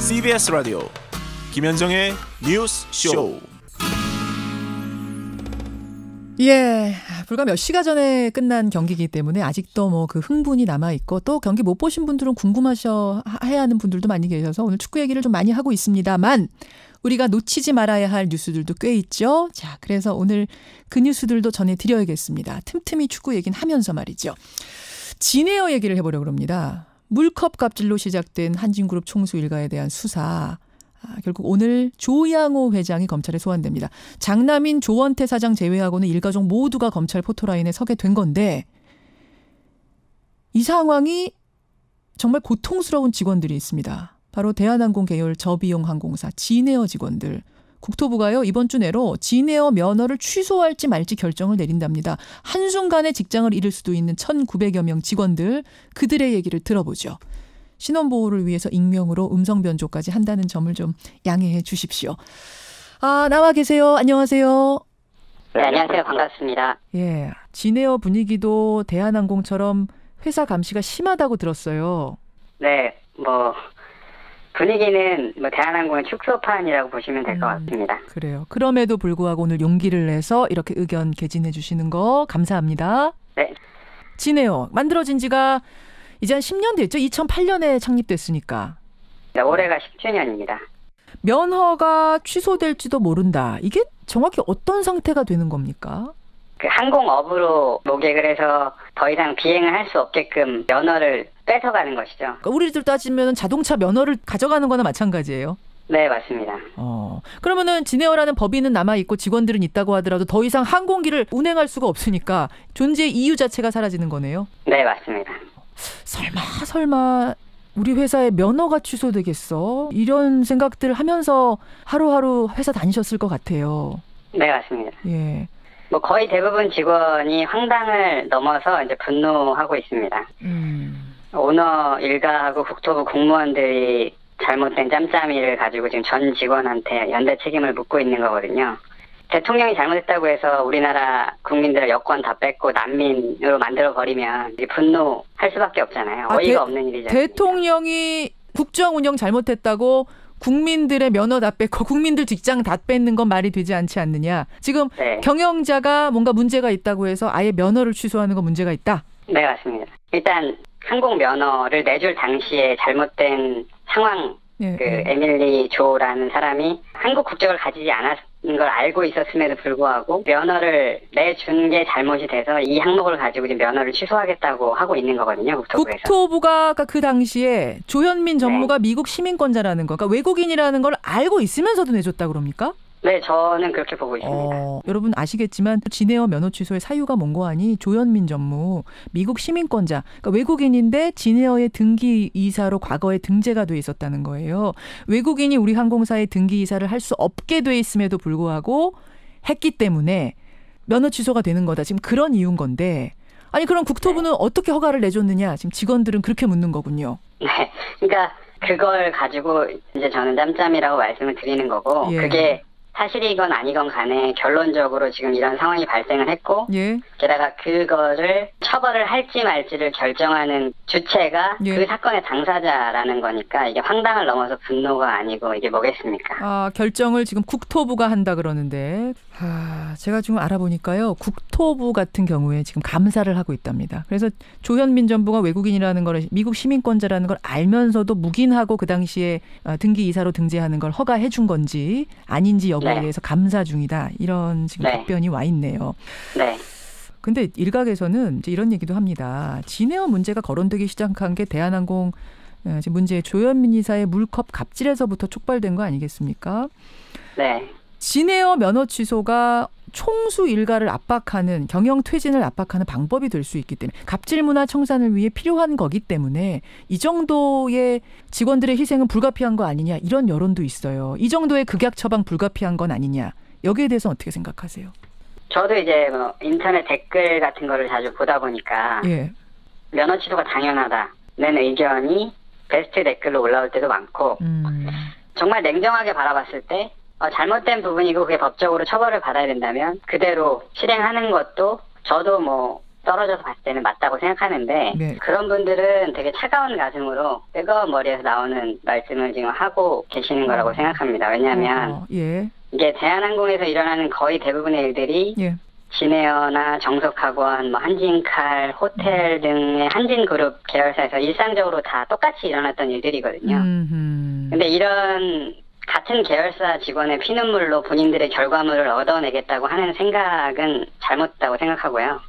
CBS 라디오 김현정의 뉴스 쇼. 예, 불과 몇 시간 전에 끝난 경기이기 때문에 아직도 뭐 그 흥분이 남아 있고 또 경기 못 보신 분들은 궁금하셔 해야 하는 분들도 많이 계셔서 오늘 축구 얘기를 좀 많이 하고 있습니다만 우리가 놓치지 말아야 할 뉴스들도 꽤 있죠. 자, 그래서 오늘 그 뉴스들도 전해드려야겠습니다. 틈틈이 축구 얘기는 하면서 말이죠. 진에어 얘기를 해보려고 합니다. 물컵 갑질로 시작된 한진그룹 총수 일가에 대한 수사. 결국 오늘 조양호 회장이 검찰에 소환됩니다. 장남인 조원태 사장 제외하고는 일가족 모두가 검찰 포토라인에 서게 된 건데 이 상황이 정말 고통스러운 직원들이 있습니다. 바로 대한항공 계열 저비용 항공사 진에어 직원들. 국토부가요 이번 주 내로 진에어 면허를 취소할지 말지 결정을 내린답니다. 한순간에 직장을 잃을 수도 있는 1,900여 명 직원들 그들의 얘기를 들어보죠. 신원보호를 위해서 익명으로 음성 변조까지 한다는 점을 좀 양해해 주십시오. 나와 계세요. 안녕하세요. 네, 안녕하세요. 반갑습니다. 예, 진에어 분위기도 대한항공처럼 회사 감시가 심하다고 들었어요. 네, 분위기는 대한항공의 축소판이라고 보시면 될 것 같습니다. 그래요. 그럼에도 불구하고 오늘 용기를 내서 이렇게 의견 개진해 주시는 거 감사합니다. 네. 진에어 만들어진 지가 이제 한 10년 됐죠? 2008년에 창립됐으니까. 네, 올해가 10주년입니다. 면허가 취소될지도 모른다. 이게 정확히 어떤 상태가 되는 겁니까? 그 항공업으로 모객을 해서 더 이상 비행을 할 수 없게끔 면허를 뺏어가는 것이죠. 그러니까 우리들 따지면 자동차 면허를 가져가는 거나 마찬가지예요. 네, 맞습니다. 그러면은 진에어라는 법인은 남아있고 직원들은 있다고 하더라도 더 이상 항공기를 운행할 수가 없으니까 존재의 이유 자체가 사라지는 거네요. 네, 맞습니다. 설마 우리 회사의 면허가 취소되겠어? 이런 생각들 하면서 하루하루 회사 다니셨을 것 같아요. 네, 맞습니다. 예. 거의 대부분 직원이 황당을 넘어서 이제 분노하고 있습니다. 오너 일가하고 국토부 공무원들이 잘못된 짬짬이를 가지고 지금 전 직원한테 연대 책임을 묻고 있는 거거든요. 대통령이 잘못했다고 해서 우리나라 국민들의 여권 다 뺏고 난민으로 만들어버리면 분노할 수밖에 없잖아요. 어이가 없는 일이죠. 대통령이 국정 운영 잘못했다고 국민들의 면허 다 뺏고 국민들 직장 다 뺏는 건 말이 되지 않지 않느냐. 지금 네. 경영자가 뭔가 문제가 있다고 해서 아예 면허를 취소하는 건 문제가 있다? 네, 맞습니다. 일단 항공 면허를 내줄 당시에 잘못된 상황, 에밀리 조라는 사람이 한국 국적을 가지지 않았는 걸 알고 있었음에도 불구하고 면허를 내준 게 잘못이 돼서 이 항목을 가지고 이제 면허를 취소하겠다고 하고 있는 거거든요. 국토부에서. 국토부가 그 당시에 조현민 전무가 미국 시민권자라는 거, 그러니까 외국인이라는 걸 알고 있으면서도 내줬다고 그럽니까? 네, 저는 그렇게 보고 있습니다. 여러분 아시겠지만 진에어 면허 취소의 사유가 뭔고 하니 조현민 전무 미국 시민권자, 그러니까 외국인인데 진에어의 등기 이사로 과거에 등재가 돼 있었다는 거예요. 외국인이 우리 항공사의 등기 이사를 할 수 없게 돼 있음에도 불구하고 했기 때문에 면허 취소가 되는 거다. 지금 그런 이유인 건데 아니 그럼 국토부는 어떻게 허가를 내줬느냐? 지금 직원들은 그렇게 묻는 거군요. 네, 그러니까 그걸 가지고 이제 저는 짬짬이라고 말씀을 드리는 거고 그게 사실이건 아니건 간에 결론적으로 지금 이런 상황이 발생을 했고 게다가 그거를 처벌을 할지 말지를 결정하는 주체가 그 사건의 당사자라는 거니까 이게 황당을 넘어서 분노가 아니고 이게 뭐겠습니까? 결정을 지금 국토부가 한다 그러는데 제가 지금 알아보니까요. 국토부 같은 경우에 지금 감사를 하고 있답니다. 그래서 조현민 전무가 외국인이라는 걸 미국 시민권자라는 걸 알면서도 묵인하고 그 당시에 등기 이사로 등재하는 걸 허가해 준 건지 아닌지 여부에 대해서 감사 중이다. 이런 지금 답변이 와 있네요. 네. 근데 일각에서는 이제 이런 얘기도 합니다. 진에어 문제가 거론되기 시작한 게 대한항공 문제의 조현민 이사의 물컵 갑질에서부터 촉발된 거 아니겠습니까? 네. 진에어 면허 취소가 총수 일가를 압박하는 경영 퇴진을 압박하는 방법이 될 수 있기 때문에 갑질 문화 청산을 위해 필요한 거기 때문에 이 정도의 직원들의 희생은 불가피한 거 아니냐 이런 여론도 있어요. 이 정도의 극약 처방 불가피한 건 아니냐. 여기에 대해서 어떻게 생각하세요? 저도 이제 인터넷 댓글 같은 거를 자주 보다 보니까 면허 취소가 당연하다는 의견이 베스트 댓글로 올라올 때도 많고 정말 냉정하게 바라봤을 때 잘못된 부분이고 그게 법적으로 처벌을 받아야 된다면 그대로 실행하는 것도 저도 떨어져서 봤을 때는 맞다고 생각하는데 네. 그런 분들은 되게 차가운 가슴으로 뜨거운 머리에서 나오는 말씀을 지금 하고 계시는 거라고 생각합니다. 왜냐하면 예. 이게 대한항공에서 일어나는 거의 대부분의 일들이 예. 진에어나 정석학원, 뭐 한진칼, 호텔 등의 한진그룹 계열사에서 일상적으로 다 똑같이 일어났던 일들이거든요. 근데 이런 같은 계열사 직원의 피눈물로 본인들의 결과물을 얻어내겠다고 하는 생각은 잘못됐다고 생각하고요.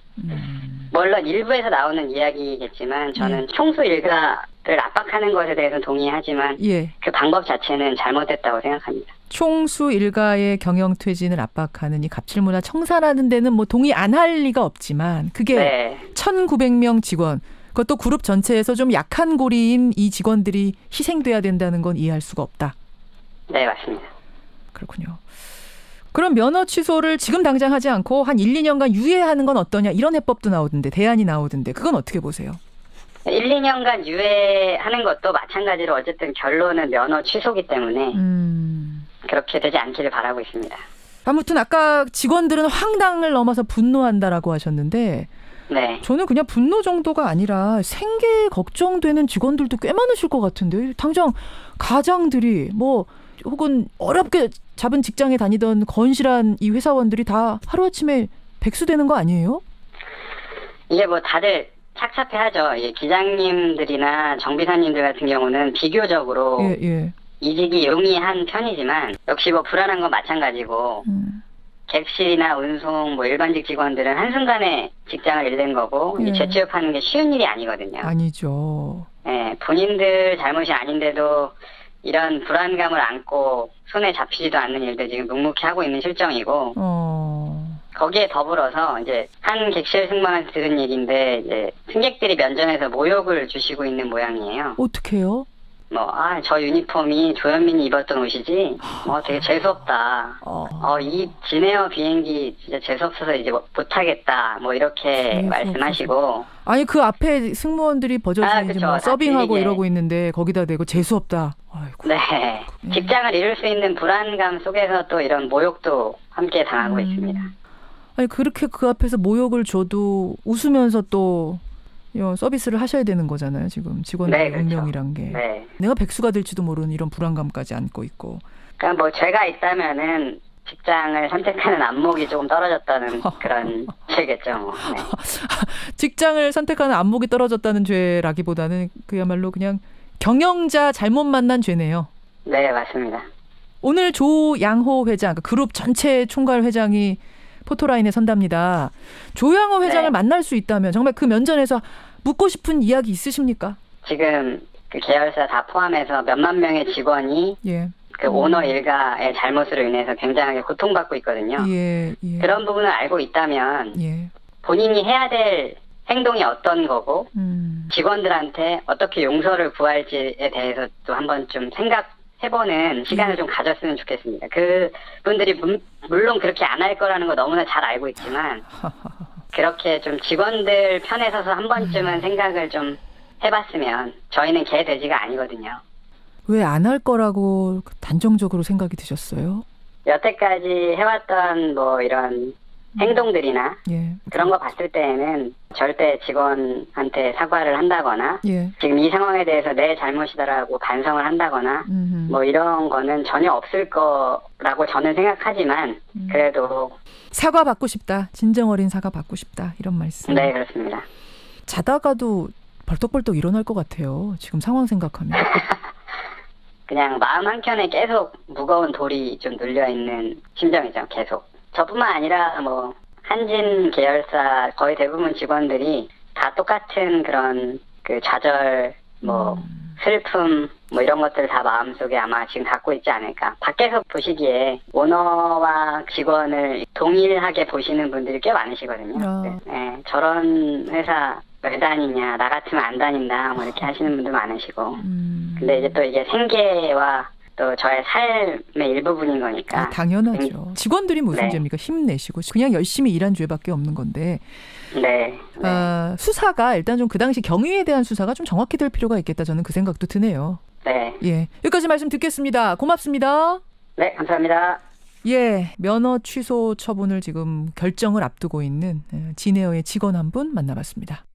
물론 일부에서 나오는 이야기겠지만 저는 총수 일가를 압박하는 것에 대해서 동의하지만 예. 그 방법 자체는 잘못됐다고 생각합니다. 총수 일가의 경영퇴진을 압박하는 이 갑질문화 청산하는 데는 뭐 동의 안 할 리가 없지만 그게 네. 1,900명 직원 그것도 그룹 전체에서 좀 약한 고리인 이 직원들이 희생돼야 된다는 건 이해할 수가 없다. 네, 맞습니다. 그렇군요. 그럼 면허 취소를 지금 당장 하지 않고 한 1, 2년간 유예하는 건 어떠냐 이런 해법도 나오던데 대안이 나오던데 그건 어떻게 보세요? 1, 2년간 유예하는 것도 마찬가지로 어쨌든 결론은 면허 취소기 때문에 그렇게 되지 않기를 바라고 있습니다. 아무튼 아까 직원들은 황당을 넘어서 분노한다라고 하셨는데 네. 저는 그냥 분노 정도가 아니라 생계 걱정되는 직원들도 꽤 많으실 것 같은데 당장 가장들이 뭐 혹은 어렵게 잡은 직장에 다니던 건실한 이 회사원들이 다 하루아침에 백수되는 거 아니에요? 이게 뭐 다들 착잡해하죠. 기장님들이나 정비사님들 같은 경우는 비교적으로 예. 이직이 용이한 편이지만 역시 뭐 불안한 건 마찬가지고 객실이나 운송 뭐 일반직 직원들은 한순간에 직장을 잃는 거고 예. 재취업하는 게 쉬운 일이 아니거든요. 아니죠. 네, 본인들 잘못이 아닌데도 이런 불안감을 안고 손에 잡히지도 않는 일들 지금 묵묵히 하고 있는 실정이고 거기에 더불어서 이제 한 객실 승무원한테 들은 얘기인데 이제 승객들이 면전에서 모욕을 주시고 있는 모양이에요. 어떡해요? 저 유니폼이 조현민이 입었던 옷이지. 되게 재수없다. 이 진에어 비행기 진짜 재수없어서 이제 못하겠다. 뭐 이렇게 말씀하시고. 아니 그 앞에 승무원들이 버젓이 그쵸. 뭐 서빙하고 틀리게. 이러고 있는데 거기다 대고 재수없다. 아이고. 네. 직장을 잃을 수 있는 불안감 속에서 또 이런 모욕도 함께 당하고 있습니다. 아니 그렇게 그 앞에서 모욕을 줘도 웃으면서 또 서비스를 하셔야 되는 거잖아요. 지금 직원들의 네, 그렇죠. 운명이란 게. 네. 내가 백수가 될지도 모르는 이런 불안감까지 안고 있고. 그러니까 뭐 죄가 있다면은 직장을 선택하는 안목이 조금 떨어졌다는 그런 죄겠죠. 뭐. 네. 직장을 선택하는 안목이 떨어졌다는 죄라기보다는 그야말로 그냥 경영자 잘못 만난 죄네요. 네, 맞습니다. 오늘 조양호 회장, 그룹 전체 총괄 회장이 포토라인에 선답니다. 조양호 회장을 네. 만날 수 있다면 정말 그 면전에서 묻고 싶은 이야기 있으십니까? 지금 그 계열사 다 포함해서 몇만 명의 직원이 그 오너 일가의 잘못으로 인해서 굉장하게 고통받고 있거든요. 예. 그런 부분을 알고 있다면 예. 본인이 해야 될 행동이 어떤 거고 직원들한테 어떻게 용서를 구할지에 대해서 또 한번 좀 생각해보는 시간을 좀 가졌으면 좋겠습니다. 그분들이 물론 그렇게 안 할 거라는 거 너무나 잘 알고 있지만 그렇게 좀 직원들 편에 서서 한 번쯤은 생각을 좀 해봤으면 저희는 개 돼지가 아니거든요. 왜 안 할 거라고 단정적으로 생각이 드셨어요? 여태까지 해왔던 뭐 이런 행동들이나 그런 거 봤을 때에는 절대 직원한테 사과를 한다거나 지금 이 상황에 대해서 내 잘못이다라고 반성을 한다거나 뭐 이런 거는 전혀 없을 거라고 저는 생각하지만 그래도 사과 받고 싶다. 진정 어린 사과 받고 싶다. 이런 말씀. 네, 그렇습니다. 자다가도 벌떡벌떡 일어날 것 같아요. 지금 상황 생각하면. 그냥 마음 한켠에 계속 무거운 돌이 좀 눌려있는 심정이죠. 계속. 저뿐만 아니라 뭐 한진 계열사 거의 대부분 직원들이 다 똑같은 그런 그 좌절, 뭐 슬픔, 뭐 이런 것들 다 마음속에 아마 지금 갖고 있지 않을까. 밖에서 보시기에 오너와 직원을 동일하게 보시는 분들이 꽤 많으시거든요. 네, 저런 회사 왜 다니냐, 나 같으면 안 다닌다, 뭐 이렇게 하시는 분들 많으시고. 근데 이제 또 이게 생계와 또 저의 삶의 일부분인 거니까. 당연하죠. 직원들이 무슨 죄입니까? 힘내시고 그냥 열심히 일한 죄밖에 없는 건데. 네. 수사가 일단 좀 그 당시 경위에 대한 수사가 좀 정확히 될 필요가 있겠다. 저는 그 생각도 드네요. 네. 예, 여기까지 말씀 듣겠습니다. 고맙습니다. 네, 감사합니다. 예, 면허 취소 처분을 지금 결정을 앞두고 있는 진에어의 직원 한 분 만나봤습니다.